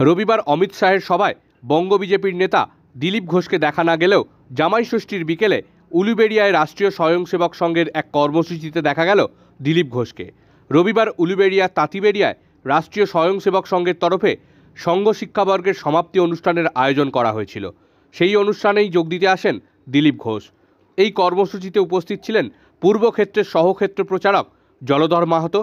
রবিবার অমিত শাহের সভায় বঙ্গ বিজেপির নেতা দিলীপ ঘোষকে দেখা না গেলেও জামাই ষষ্ঠীর বিকেলে উলুবেড়িয়ায় রাষ্ট্রীয় স্বয়ংসেবক সংঘের এক কর্মসূচিতে দেখা গেল দিলীপ ঘোষকে। রবিবার উলুবেড়িয়ার তাঁতিবেড়িয়ায় রাষ্ট্রীয় স্বয়ংসেবক সংঘের তরফে সংঘ শিক্ষাবর্গের সমাপ্তি অনুষ্ঠানের আয়োজন করা হয়েছিল। সেই অনুষ্ঠানেই যোগ দিতে আসেন দিলীপ ঘোষ। এই কর্মসূচিতে উপস্থিত ছিলেন পূর্ব ক্ষেত্রের সহক্ষেত্র প্রচারক জলধর মাহাতো,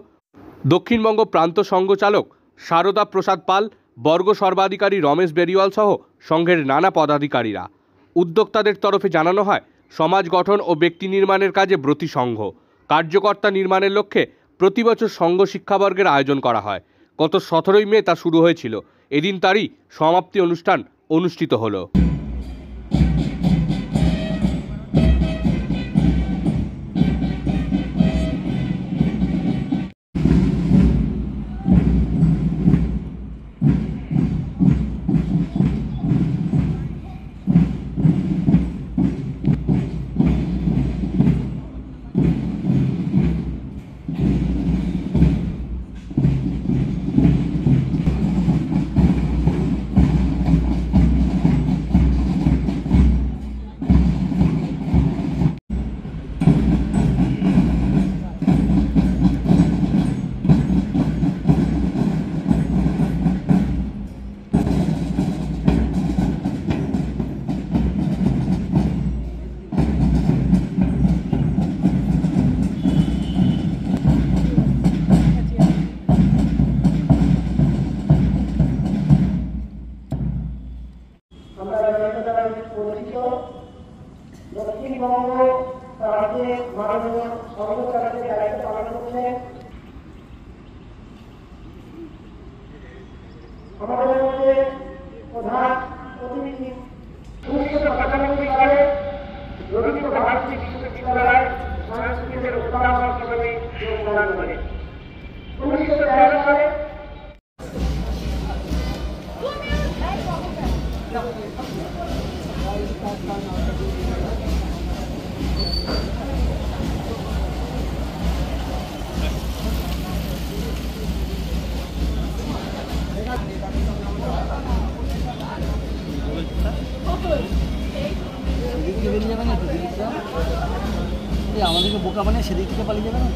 দক্ষিণবঙ্গ প্রান্ত সংঘ চালক সারদা প্রসাদ পাল, বর্গ সর্বাধিকারী রমেশ বেরিওয়াল সহ সংঘের নানা পদাধিকারীরা। উদ্যোক্তাদের তরফে জানানো হয়, সমাজ গঠন ও ব্যক্তি নির্মাণের কাজে ব্রতী সংঘ। কার্যকর্তা নির্মাণের লক্ষ্যে প্রতি বছর সংঘ শিক্ষাবর্গের আয়োজন করা হয়। গত 17ই মে তা শুরু হয়েছিল। এদিন তারই সমাপ্তি অনুষ্ঠান অনুষ্ঠিত হলো। দক্ষিণবঙ্গ রাজ্যের মাননীয় সর্বচারকের দায়িত্ব পালন করছেন আমাদের মধ্যে প্রধান অতিথি 1995 সালে রবীন্দ্র ভারতী বিশ্ববিদ্যালয়ের সংস্কৃতের উত্তরাঙ্গ হিসেবে যোগদান করেন। 1913 সালে আমাদেরকে বোকা বানিয়ে সেদিক থেকে পালিয়ে যাবে না।